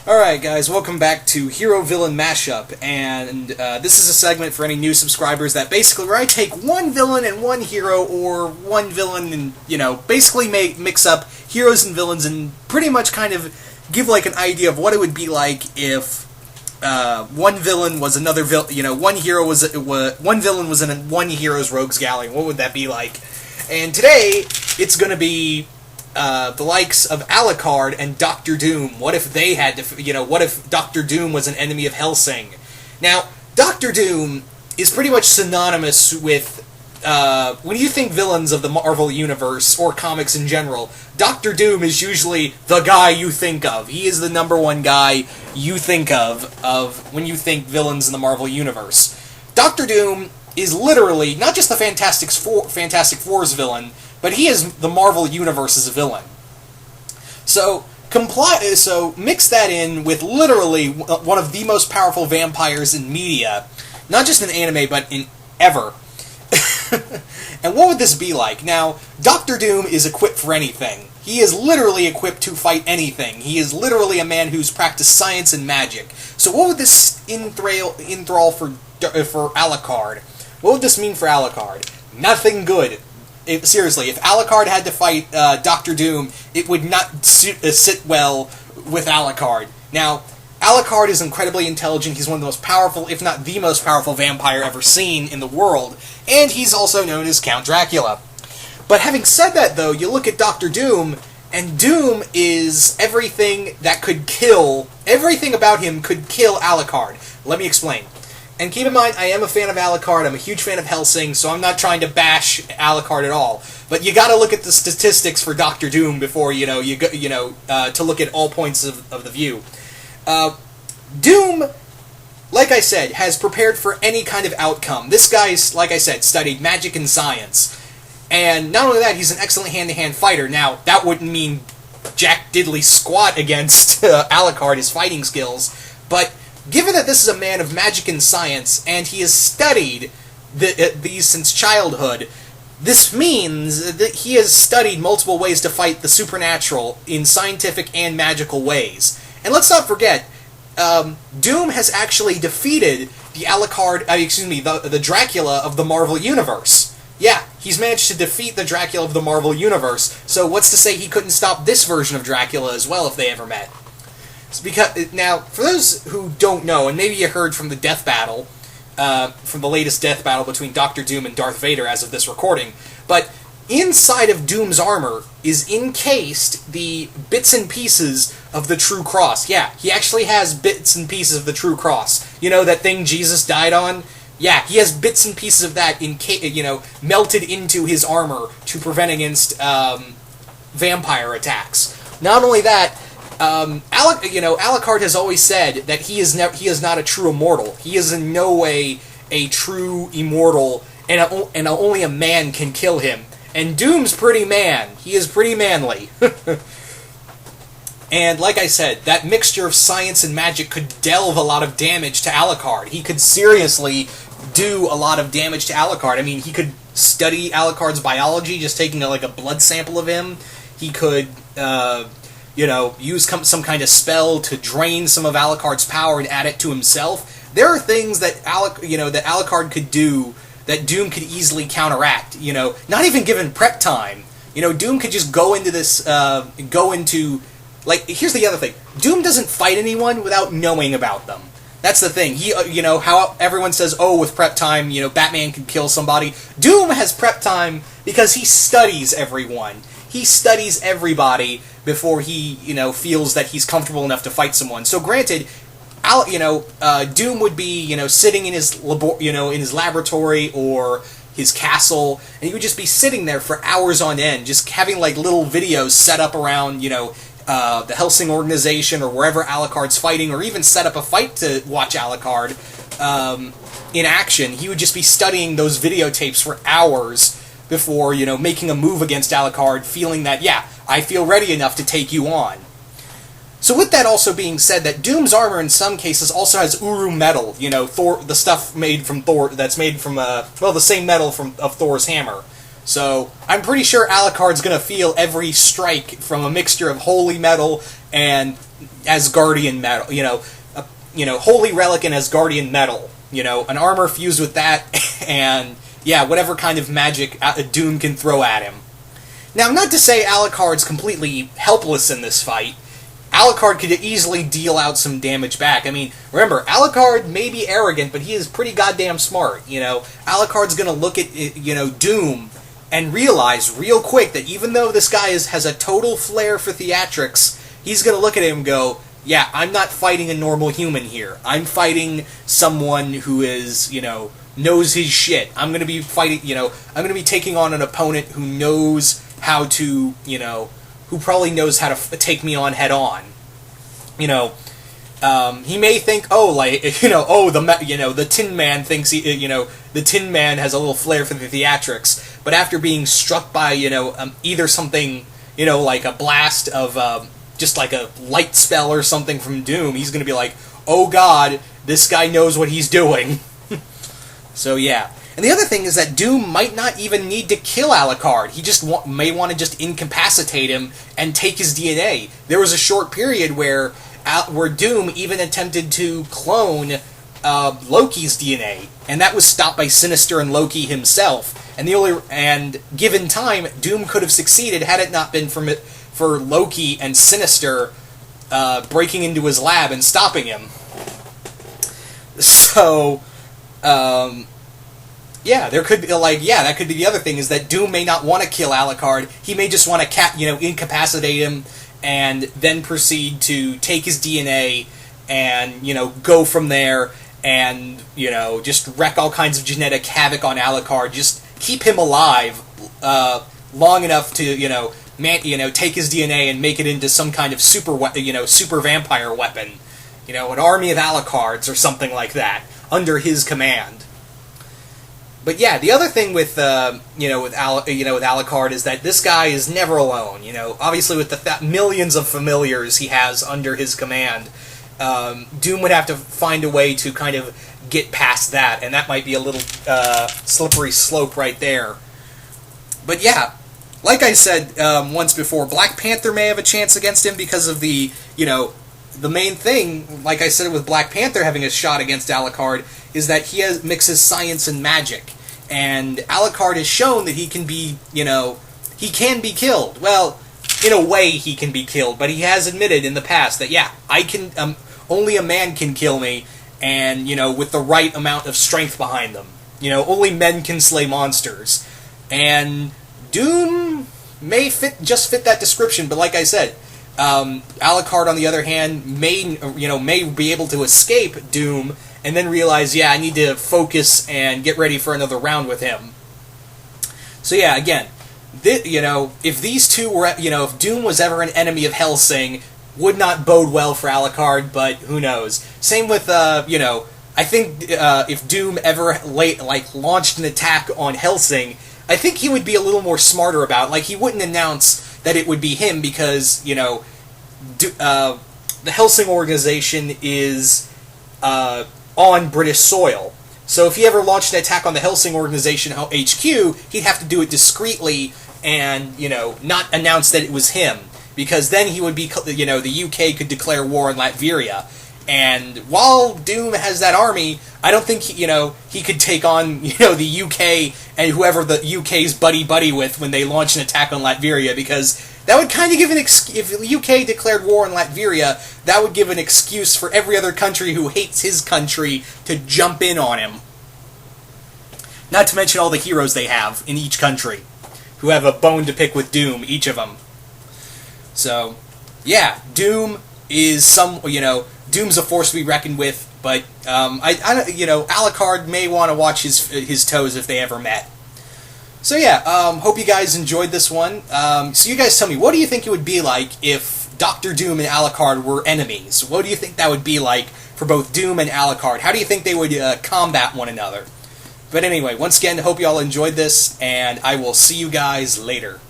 Alright guys, welcome back to Hero Villain Mashup, and this is a segment for any new subscribers that basically where I take one villain and one hero, or one villain and, basically mix up heroes and villains and pretty much kind of give like an idea of what it would be like if one villain was another villain, one villain was in one hero's rogues gallery. What would that be like? And today, it's going to be the likes of Alucard and Dr. Doom. What if they had to, what if Dr. Doom was an enemy of Hellsing? Now, Dr. Doom is pretty much synonymous with, when you think villains of the Marvel Universe, or comics in general, Dr. Doom is usually the guy you think of. He is the number one guy you think of when you think villains in the Marvel Universe. Dr. Doom is literally not just the Fantastic Four's villain, but he is the Marvel Universe's villain. So mix that in with literally one of the most powerful vampires in media, not just in anime, but in ever. And what would this be like? Now, Dr. Doom is equipped for anything. He is literally equipped to fight anything. He is literally a man who's practiced science and magic. So what would this enthrall for Alucard? What would this mean for Alucard? Nothing good. Seriously, if Alucard had to fight Dr. Doom, it would not sit well with Alucard. Now, Alucard is incredibly intelligent. He's one of the most powerful, if not the most powerful vampire ever seen in the world, and he's also known as Count Dracula. But having said that, though, you look at Dr. Doom, and Doom is everything that could kill, everything about him could kill Alucard. Let me explain. And keep in mind, I am a fan of Alucard, I'm a huge fan of Hellsing, so I'm not trying to bash Alucard at all. But you gotta look at the statistics for Dr. Doom before, to look at all points of the view. Doom, like I said, has prepared for any kind of outcome. This guy's, like I said, studied magic and science. And not only that, he's an excellent hand-to-hand fighter. Now, that wouldn't mean jack diddly squat against Alucard, his fighting skills, but given that this is a man of magic and science, and he has studied these since childhood, this means that he has studied multiple ways to fight the supernatural in scientific and magical ways. And let's not forget, Doom has actually defeated the the Dracula of the Marvel Universe. Yeah, he's managed to defeat the Dracula of the Marvel Universe, so what's to say he couldn't stop this version of Dracula as well if they ever met? Now, for those who don't know, and maybe you heard from the death battle, from the latest death battle between Dr. Doom and Darth Vader as of this recording, but inside of Doom's armor is encased the bits and pieces of the True Cross. Yeah, he actually has bits and pieces of the True Cross. You know, that thing Jesus died on? Yeah, he has bits and pieces of that melted into his armor to prevent against vampire attacks. Not only that, Alucard has always said that he is not a true immortal. He is in no way a true immortal, and only a man can kill him. And Doom's pretty man. He is pretty manly. And like I said, that mixture of science and magic could delve a lot of damage to Alucard. He could seriously do a lot of damage to Alucard. I mean, he could study Alucard's biology, just taking a blood sample of him. He could use some kind of spell to drain some of Alucard's power and add it to himself. There are things that Alucard could do that Doom could easily counteract. Not even given prep time. Doom could just go into this. Here's the other thing. Doom doesn't fight anyone without knowing about them. That's the thing. He, how everyone says, oh, with prep time, Batman can kill somebody. Doom has prep time because he studies everyone. He studies everybody before he, feels that he's comfortable enough to fight someone. So granted, Doom would be, sitting in his laboratory or his castle, and he would just be sitting there for hours on end, just having little videos set up around, the Hellsing organization or wherever Alucard's fighting, or even set up a fight to watch Alucard in action. He would just be studying those videotapes for hours before, making a move against Alucard, feeling that, yeah, I feel ready enough to take you on. So with that also being said, that Doom's armor in some cases also has Uru metal, Thor, the stuff made from Thor, that's made from, the same metal of Thor's hammer. So I'm pretty sure Alucard's going to feel every strike from a mixture of holy metal and Asgardian metal, holy relic and Asgardian metal, an armor fused with that, and yeah, whatever kind of magic Doom can throw at him. Now, not to say Alucard's completely helpless in this fight. Alucard could easily deal out some damage back. I mean, remember, Alucard may be arrogant, but he is pretty goddamn smart, Alucard's gonna look at, Doom and realize real quick that even though this guy has a total flair for theatrics, he's gonna look at him and go, yeah, I'm not fighting a normal human here. I'm fighting someone who is, knows his shit. I'm gonna be fighting, I'm gonna be taking on an opponent who knows how to, who probably knows how to take me on head on. He may think, the Tin Man thinks the Tin Man has a little flair for the theatrics, but after being struck by, either something, like a blast of, just like a light spell or something from Doom, he's gonna be like, oh god, this guy knows what he's doing. So yeah. And the other thing is that Doom might not even need to kill Alucard. He just may want to just incapacitate him and take his DNA. There was a short period where Doom even attempted to clone Loki's DNA, and that was stopped by Sinister and Loki himself. And given time, Doom could have succeeded had it not been for Loki and Sinister breaking into his lab and stopping him. So, yeah, there could be, that could be the other thing, is that Doom may not want to kill Alucard. He may just want to, incapacitate him and then proceed to take his DNA and, go from there and, just wreak all kinds of genetic havoc on Alucard. Just keep him alive long enough to, take his DNA and make it into some kind of super vampire weapon. An army of Alucards or something like that under his command. But yeah, the other thing with Alucard is that this guy is never alone. Obviously with the millions of familiars he has under his command, Doom would have to find a way to kind of get past that, and that might be a little slippery slope right there. But yeah, like I said once before, Black Panther may have a chance against him because of the main thing, like I said with Black Panther having a shot against Alucard, is that he mixes science and magic. And Alucard has shown that he can be, he can be killed. Well, in a way he can be killed, but he has admitted in the past that, yeah, I can, only a man can kill me, and, with the right amount of strength behind them. Only men can slay monsters. And Doom may fit that description, but like I said, Alucard, on the other hand, may be able to escape Doom, and then realize, yeah, I need to focus and get ready for another round with him. So yeah, again, if these two were, if Doom was ever an enemy of Hellsing, would not bode well for Alucard, but who knows. Same with, I think if Doom ever launched an attack on Hellsing, I think he would be a little more smarter about it. Like, he wouldn't announce that it would be him because, the Hellsing organization is on British soil. So if he ever launched an attack on the Hellsing organization HQ, he'd have to do it discreetly and, not announce that it was him. Because then he would be, the UK could declare war on Latveria. And while Doom has that army, I don't think, he could take on, the UK and whoever the UK's buddy-buddy with when they launch an attack on Latveria, because that would kind of give if the UK declared war on Latveria, that would give an excuse for every other country who hates his country to jump in on him. Not to mention all the heroes they have in each country, who have a bone to pick with Doom, each of them. So, yeah, Doom is Doom's a force to be reckoned with, but Alucard may want to watch his toes if they ever met. So yeah, hope you guys enjoyed this one. So you guys tell me, what do you think it would be like if Dr. Doom and Alucard were enemies? What do you think that would be like for both Doom and Alucard? How do you think they would combat one another? But anyway, once again, hope you all enjoyed this, and I will see you guys later.